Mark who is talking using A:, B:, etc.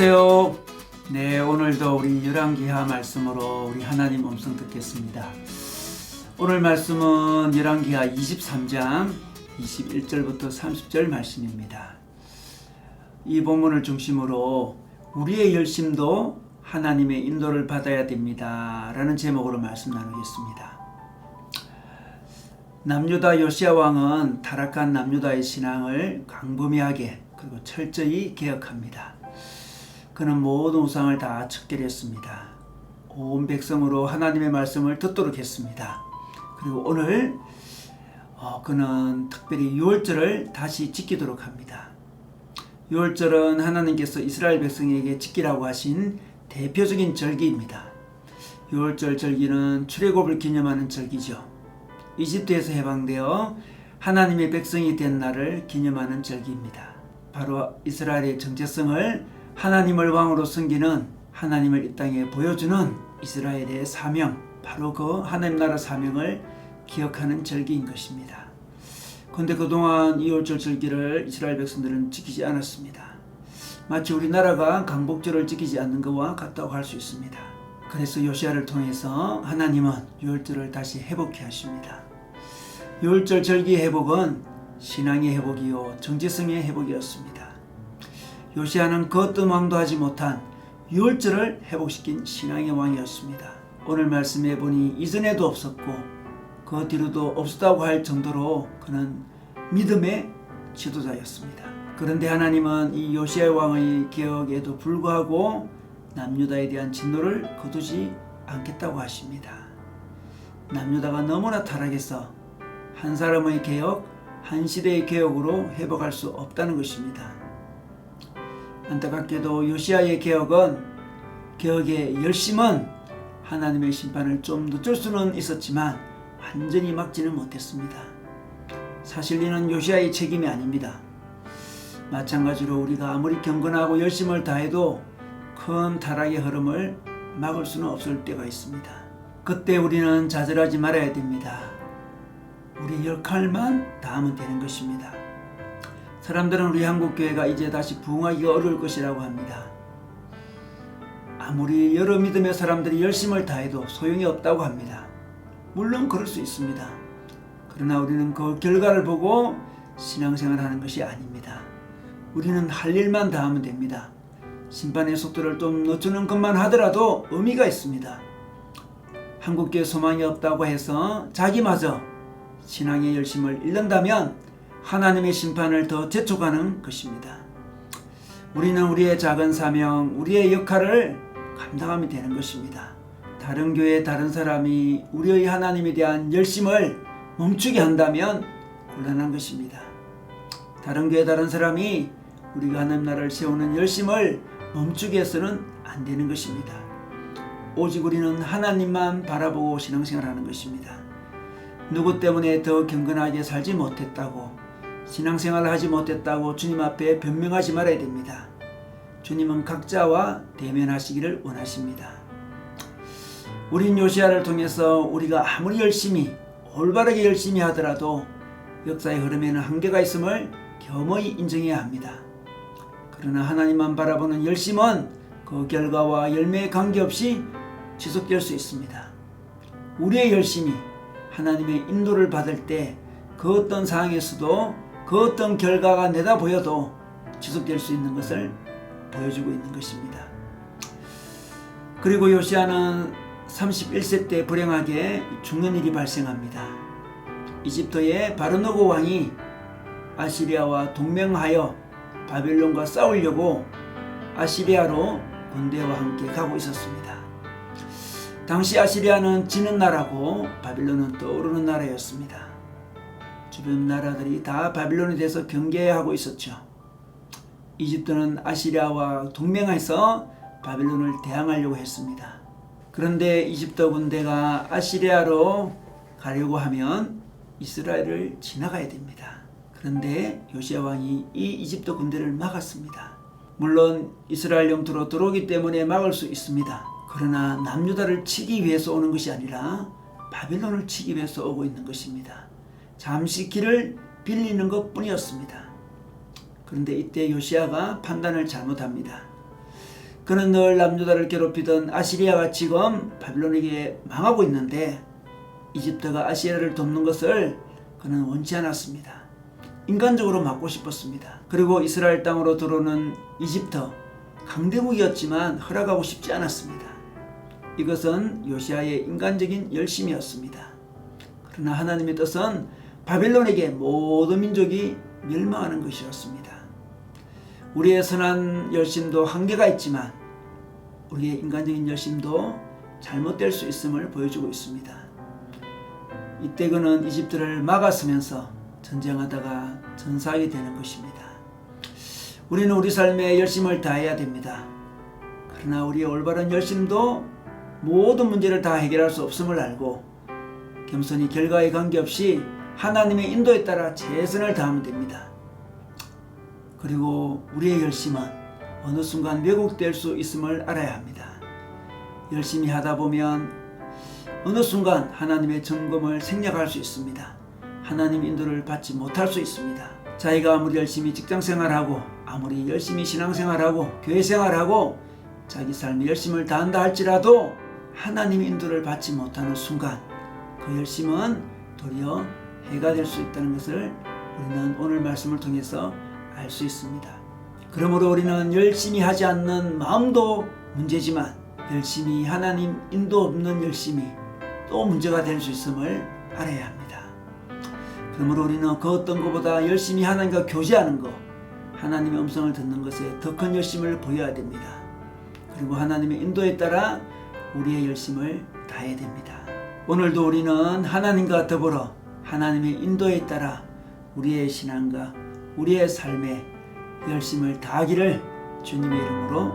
A: 안녕하세요. 네, 오늘도 우리 열왕기하 말씀으로 우리 하나님 음성 듣겠습니다. 오늘 말씀은 열왕기하 23장 21절부터 30절 말씀입니다. 이 본문을 중심으로 우리의 열심도 하나님의 인도를 받아야 됩니다 라는 제목으로 말씀 나누겠습니다. 남유다 요시야 왕은 타락한 남유다의 신앙을 광범위하게 그리고 철저히 개혁합니다. 그는 모든 우상을 다 척결했습니다. 온 백성으로 하나님의 말씀을 듣도록 했습니다. 그리고 오늘 그는 특별히 유월절을 다시 지키도록 합니다. 유월절은 하나님께서 이스라엘 백성에게 지키라고 하신 대표적인 절기입니다. 유월절 절기는 출애굽을 기념하는 절기죠. 이집트에서 해방되어 하나님의 백성이 된 날을 기념하는 절기입니다. 바로 이스라엘의 정체성을 하나님을 왕으로 섬기는 하나님을 이 땅에 보여주는 이스라엘의 사명, 바로 그 하나님 나라 사명을 기억하는 절기인 것입니다. 그런데 그동안 이월절 절기를 이스라엘 백성들은 지키지 않았습니다. 마치 우리나라가 강복절을 지키지 않는 것과 같다고 할 수 있습니다. 그래서 요시야를 통해서 하나님은 유월절을 다시 회복해 하십니다. 유월절 절기의 회복은 신앙의 회복이요 정체성의 회복이었습니다. 요시야는 그 어떤 왕도 하지 못한 유월절을 회복시킨 신앙의 왕이었습니다. 오늘 말씀해 보니 이전에도 없었고 그 뒤로도 없었다고 할 정도로 그는 믿음의 지도자였습니다. 그런데 하나님은 이 요시야 왕의 개혁에도 불구하고 남유다에 대한 진노를 거두지 않겠다고 하십니다. 남유다가 너무나 타락해서 한 사람의 개혁, 한 시대의 개혁으로 회복할 수 없다는 것입니다. 안타깝게도 요시야의 개혁의 열심은 하나님의 심판을 좀 늦출 수는 있었지만 완전히 막지는 못했습니다. 사실 이는 요시야의 책임이 아닙니다. 마찬가지로 우리가 아무리 경건하고 열심을 다해도 큰 타락의 흐름을 막을 수는 없을 때가 있습니다. 그때 우리는 좌절하지 말아야 됩니다. 우리 역할만 다하면 되는 것입니다. 사람들은 우리 한국교회가 이제 다시 부흥하기가 어려울 것이라고 합니다. 아무리 여러 믿음의 사람들이 열심을 다해도 소용이 없다고 합니다. 물론 그럴 수 있습니다. 그러나 우리는 그 결과를 보고 신앙생활하는 것이 아닙니다. 우리는 할 일만 다하면 됩니다. 심판의 속도를 좀 늦추는 것만 하더라도 의미가 있습니다. 한국교회 소망이 없다고 해서 자기마저 신앙의 열심을 잃는다면 하나님의 심판을 더 재촉하는 것입니다. 우리는 우리의 작은 사명, 우리의 역할을 감당하면 되는 것입니다. 다른 교회, 다른 사람이 우리의 하나님에 대한 열심을 멈추게 한다면 곤란한 것입니다. 다른 교회, 다른 사람이 우리가 하나님 나라를 세우는 열심을 멈추게 해서는 안 되는 것입니다. 오직 우리는 하나님만 바라보고 신앙생활하는 것입니다. 누구 때문에 더 경건하게 살지 못했다고, 신앙생활을 하지 못했다고 주님 앞에 변명하지 말아야 됩니다. 주님은 각자와 대면하시기를 원하십니다. 우린 요시야를 통해서 우리가 아무리 열심히 올바르게 열심히 하더라도 역사의 흐름에는 한계가 있음을 겸허히 인정해야 합니다. 그러나 하나님만 바라보는 열심은 그 결과와 열매에 관계없이 지속될 수 있습니다. 우리의 열심이 하나님의 인도를 받을 때 그 어떤 상황에서도 그 어떤 결과가 내다 보여도 지속될 수 있는 것을 보여주고 있는 것입니다. 그리고 요시야는 31세 때 불행하게 죽는 일이 발생합니다. 이집트의 바르노고 왕이 아시리아와 동맹하여 바빌론과 싸우려고 아시리아로 군대와 함께 가고 있었습니다. 당시 아시리아는 지는 나라고 바빌론은 떠오르는 나라였습니다. 주변 나라들이 다 바빌론에 대해서 경계하고 있었죠. 이집트는 아시리아와 동맹해서 바빌론을 대항하려고 했습니다. 그런데 이집트 군대가 아시리아로 가려고 하면 이스라엘을 지나가야 됩니다. 그런데 요시야 왕이 이 이집트 군대를 막았습니다. 물론 이스라엘 영토로 들어오기 때문에 막을 수 있습니다. 그러나 남유다를 치기 위해서 오는 것이 아니라 바빌론을 치기 위해서 오고 있는 것입니다. 잠시 길을 빌리는 것 뿐이었습니다. 그런데 이때 요시야가 판단을 잘못합니다. 그는 늘 남유다를 괴롭히던 아시리아가 지금 바빌론에게 망하고 있는데 이집트가 아시리아를 돕는 것을 그는 원치 않았습니다. 인간적으로 막고 싶었습니다. 그리고 이스라엘 땅으로 들어오는 이집트 강대국이었지만 허락하고 싶지 않았습니다. 이것은 요시아의 인간적인 열심이었습니다. 그러나 하나님의 뜻은 바빌론에게 모든 민족이 멸망하는 것이었습니다. 우리의 선한 열심도 한계가 있지만 우리의 인간적인 열심도 잘못될 수 있음을 보여주고 있습니다. 이때 그는 이집트를 막아서면서 전쟁하다가 전사하게 되는 것입니다. 우리는 우리 삶에 열심을 다해야 됩니다. 그러나 우리의 올바른 열심도 모든 문제를 다 해결할 수 없음을 알고 겸손히 결과에 관계없이 하나님의 인도에 따라 최선을 다하면 됩니다. 그리고 우리의 열심은 어느 순간 왜곡될 수 있음을 알아야 합니다. 열심히 하다 보면 어느 순간 하나님의 점검을 생략할 수 있습니다. 하나님 인도를 받지 못할 수 있습니다. 자기가 아무리 열심히 직장생활하고 아무리 열심히 신앙생활하고 교회생활하고 자기 삶에 열심을 다한다 할지라도 하나님 인도를 받지 못하는 순간 그 열심은 도리어 해가 될 수 있다는 것을 우리는 오늘 말씀을 통해서 알 수 있습니다. 그러므로 우리는 열심히 하지 않는 마음도 문제지만 열심히 하나님 인도 없는 열심이 또 문제가 될 수 있음을 알아야 합니다. 그러므로 우리는 그 어떤 것보다 열심히 하나님과 교제하는 것, 하나님의 음성을 듣는 것에 더 큰 열심을 보여야 됩니다. 그리고 하나님의 인도에 따라 우리의 열심을 다해야 됩니다. 오늘도 우리는 하나님과 더불어 하나님의 인도에 따라 우리의 신앙과 우리의 삶에 열심을 다하기를 주님의 이름으로